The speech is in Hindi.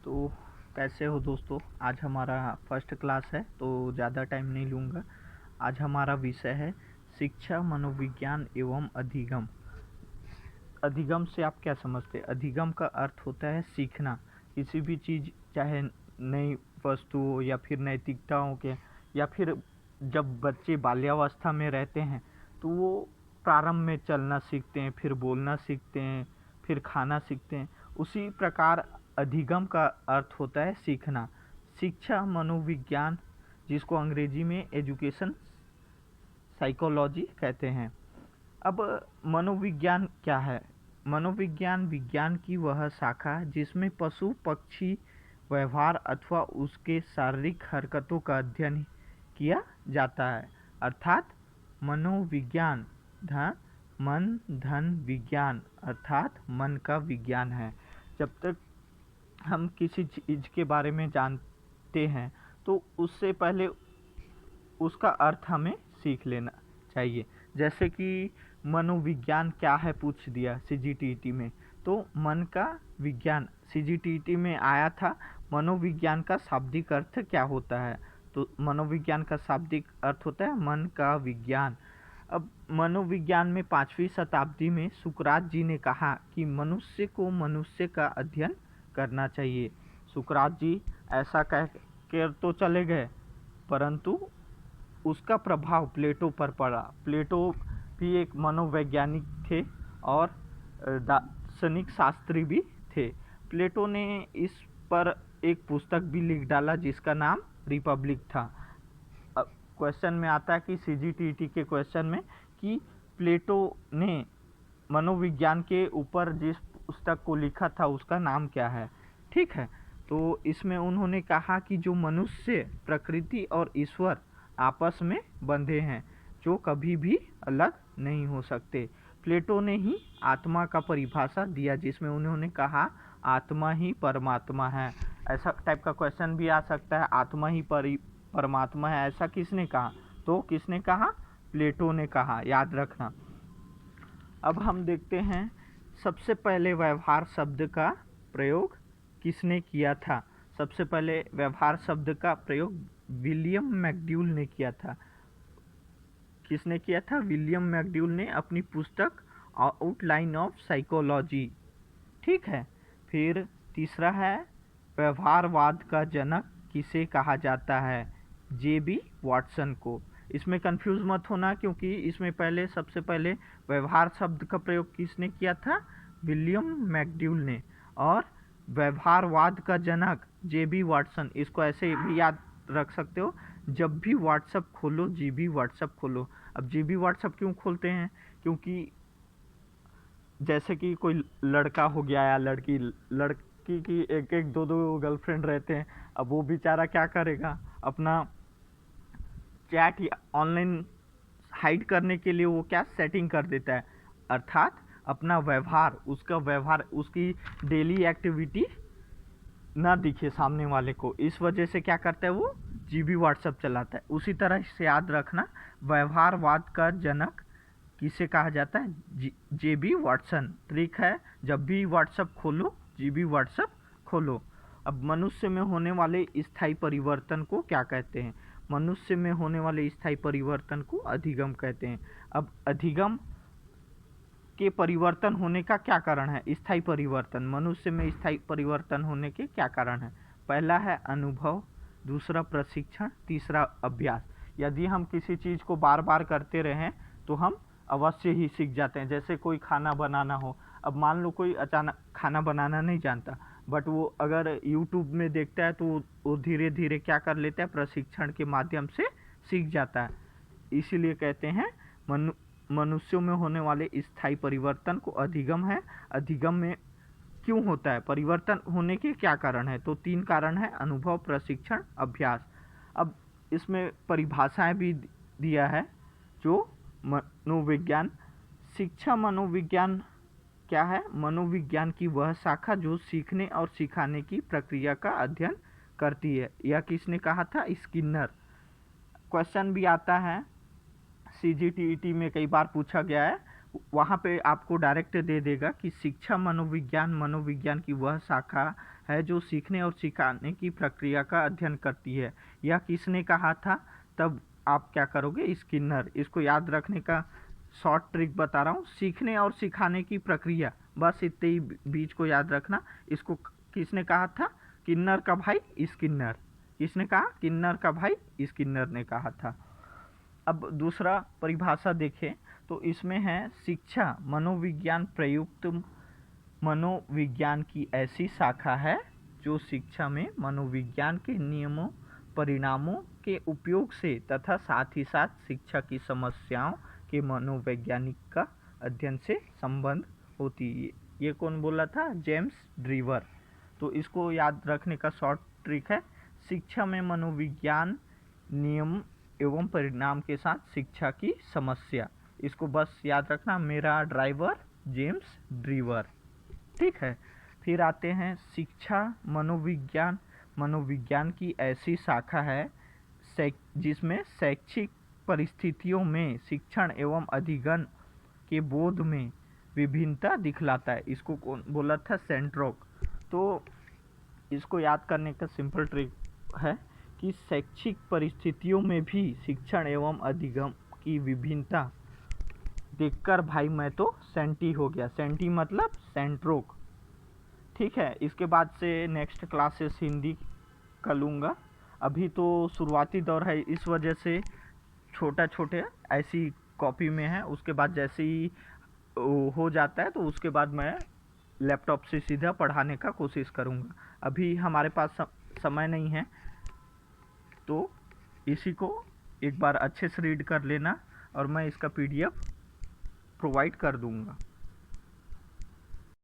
तो कैसे हो दोस्तों। आज हमारा फर्स्ट क्लास है तो ज़्यादा टाइम नहीं लूँगा। आज हमारा विषय है शिक्षा, मनोविज्ञान एवं अधिगम। अधिगम से आप क्या समझते हैं? अधिगम का अर्थ होता है सीखना। किसी भी चीज़, चाहे नई वस्तु हो या फिर नैतिकताओं के, या फिर जब बच्चे बाल्यावस्था में रहते हैं तो वो प्रारंभ में चलना सीखते हैं, फिर बोलना सीखते हैं, फिर खाना सीखते हैं। उसी प्रकार अधिगम का अर्थ होता है सीखना। शिक्षा, मनोविज्ञान, जिसको अंग्रेजी में एजुकेशन साइकोलॉजी कहते हैं। अब मनोविज्ञान क्या है? मनोविज्ञान विज्ञान की वह शाखा जिसमें पशु पक्षी व्यवहार अथवा उसके शारीरिक हरकतों का अध्ययन किया जाता है। अर्थात मनोविज्ञान मन धन विज्ञान अर्थात मन का विज्ञान है। जब तक हम किसी चीज़ के बारे में जानते हैं तो उससे पहले उसका अर्थ हमें सीख लेना चाहिए। जैसे कि मनोविज्ञान क्या है पूछ दिया सीजीटीईटी में, तो मन का विज्ञान सीजीटीईटी में आया था। मनोविज्ञान का शाब्दिक अर्थ क्या होता है? तो मनोविज्ञान का शाब्दिक अर्थ होता है मन का विज्ञान। अब मनोविज्ञान में 5वीं शताब्दी में सुकरात जी ने कहा कि मनुष्य को मनुष्य का अध्ययन करना चाहिए। सुकरात जी ऐसा कह कर तो चले गए, परंतु उसका प्रभाव प्लेटो पर पड़ा। प्लेटो भी एक मनोवैज्ञानिक थे और दार्शनिक शास्त्री भी थे। प्लेटो ने इस पर एक पुस्तक भी लिख डाला जिसका नाम रिपब्लिक था। अब क्वेश्चन में आता है कि सीजीटीईटी के क्वेश्चन में कि प्लेटो ने मनोविज्ञान के ऊपर जिस पुस्तक को लिखा था उसका नाम क्या है। ठीक है, तो इसमें उन्होंने कहा कि जो मनुष्य, प्रकृति और ईश्वर आपस में बंधे हैं, जो कभी भी अलग नहीं हो सकते। प्लेटो ने ही आत्मा का परिभाषा दिया जिसमें उन्होंने कहा आत्मा ही परमात्मा है। ऐसा टाइप का क्वेश्चन भी आ सकता है, आत्मा ही परमात्मा है, ऐसा किसने कहा? तो किसने कहा? प्लेटो ने कहा, याद रखना। अब हम देखते हैं सबसे पहले व्यवहार शब्द का प्रयोग किसने किया था। सबसे पहले व्यवहार शब्द का प्रयोग विलियम मैकडूगल ने किया था। किसने किया था? विलियम मैकडूगल ने अपनी पुस्तक आउटलाइन ऑफ साइकोलॉजी। ठीक है, फिर तीसरा है व्यवहारवाद का जनक किसे कहा जाता है? जेबी वाटसन को। इसमें कंफ्यूज मत होना क्योंकि इसमें पहले सबसे पहले व्यवहार शब्द का प्रयोग किसने किया था? विलियम मैकडूगल ने। और व्यवहारवाद का जनक जेबी वाटसन, इसको ऐसे भी याद रख सकते हो, जब भी व्हाट्सएप खोलो जीबी व्हाट्सएप खोलो। अब जीबी व्हाट्सएप क्यों खोलते हैं? क्योंकि जैसे कि कोई लड़का हो गया या लड़की की एक एक दो दो गर्लफ्रेंड रहते हैं। अब वो बेचारा क्या करेगा? अपना चैट या ऑनलाइन हाइड करने के लिए वो क्या सेटिंग कर देता है, अर्थात अपना व्यवहार, उसका व्यवहार, उसकी डेली एक्टिविटी ना दिखे सामने वाले को। इस वजह से क्या करता है वो? जीबी व्हाट्सएप चलाता है। उसी तरह से याद रखना, व्यवहारवाद का जनक किसे कहा जाता है? जेबी वाटसन। ट्रिक है, जब भी व्हाट्सएप खोलो जीबी व्हाट्सएप खोलो। अब मनुष्य में होने वाले स्थायी परिवर्तन को क्या कहते हैं? मनुष्य में होने वाले स्थायी परिवर्तन को अधिगम कहते हैं। अब अधिगम के परिवर्तन होने का क्या कारण है? स्थायी परिवर्तन, मनुष्य में स्थायी परिवर्तन होने के क्या कारण है? पहला है अनुभव, दूसरा प्रशिक्षण, तीसरा अभ्यास। यदि हम किसी चीज़ को बार बार करते रहें तो हम अवश्य ही सीख जाते हैं। जैसे कोई खाना बनाना हो, अब मान लो कोई अचानक खाना बनाना नहीं जानता, बट वो अगर यूट्यूब में देखता है तो वो धीरे धीरे क्या कर लेता है? प्रशिक्षण के माध्यम से सीख जाता है। इसीलिए कहते हैं मनुष्यों में होने वाले स्थायी परिवर्तन को अधिगम है। अधिगम में क्यों होता है परिवर्तन? होने के क्या कारण है? तो 3 कारण है, अनुभव, प्रशिक्षण, अभ्यास। अब इसमें परिभाषाएं भी दिया है जो मनोविज्ञान। शिक्षा मनोविज्ञान क्या है? मनोविज्ञान की वह शाखा जो सीखने और सिखाने की प्रक्रिया का अध्ययन करती है। यह किसने कहा था? स्किनर। क्वेश्चन भी आता है सीजीटीईटी में, कई बार पूछा गया है, वहाँ पे आपको डायरेक्ट दे देगा कि शिक्षा मनोविज्ञान मनोविज्ञान की वह शाखा है जो सीखने और सिखाने की प्रक्रिया का अध्ययन करती है। यह किसने कहा था? तब आप क्या करोगे? स्किनर। इसको याद रखने का शॉर्ट ट्रिक बता रहा हूँ, सीखने और सिखाने की प्रक्रिया, बस इतने ही बीच को याद रखना। इसको किसने कहा था? किन्नर का भाई स्किनर। किसने कहा? किन्नर का भाई स्किनर ने कहा था। अब दूसरा परिभाषा देखें तो इसमें है शिक्षा मनोविज्ञान प्रयुक्त मनोविज्ञान की ऐसी शाखा है जो शिक्षा में मनोविज्ञान के नियमों परिणामों के उपयोग से तथा साथ ही साथ शिक्षा की समस्याओं के मनोवैज्ञानिक का अध्ययन से संबंध होती है। ये कौन बोला था? James driver. तो इसको याद रखने का शॉर्ट ट्रिक है, शिक्षा में मनोविज्ञान नियम एवं परिणाम के साथ शिक्षा की समस्या। इसको बस याद रखना, मेरा ड्राइवर जेम्स ड्रीवर। ठीक है। फिर आते हैं शिक्षा मनोविज्ञान मनोविज्ञान की ऐसी शाखा है जिसमें शैक्षिक परिस्थितियों में शिक्षण एवं अधिगम के बोध में विभिन्नता दिखलाता है। इसको कौन बोला था? सेंट्रोक। तो इसको याद करने का सिंपल ट्रिक है कि शैक्षिक परिस्थितियों में भी शिक्षण एवं अधिगम की विभिन्नता देखकर भाई मैं तो सेंटी हो गया। सेंटी मतलब सेंट्रोक। ठीक है। इसके बाद से नेक्स्ट क्लासेस हिंदी का लूँगा। अभी तो शुरुआती दौर है, इस वजह से छोटे ऐसी कॉपी में है। उसके बाद जैसे ही हो जाता है तो उसके बाद मैं लैपटॉप से सीधा पढ़ाने का कोशिश करूँगा। अभी हमारे पास समय नहीं है, तो इसी को एक बार अच्छे से रीड कर लेना और मैं इसका PDF प्रोवाइड कर दूँगा।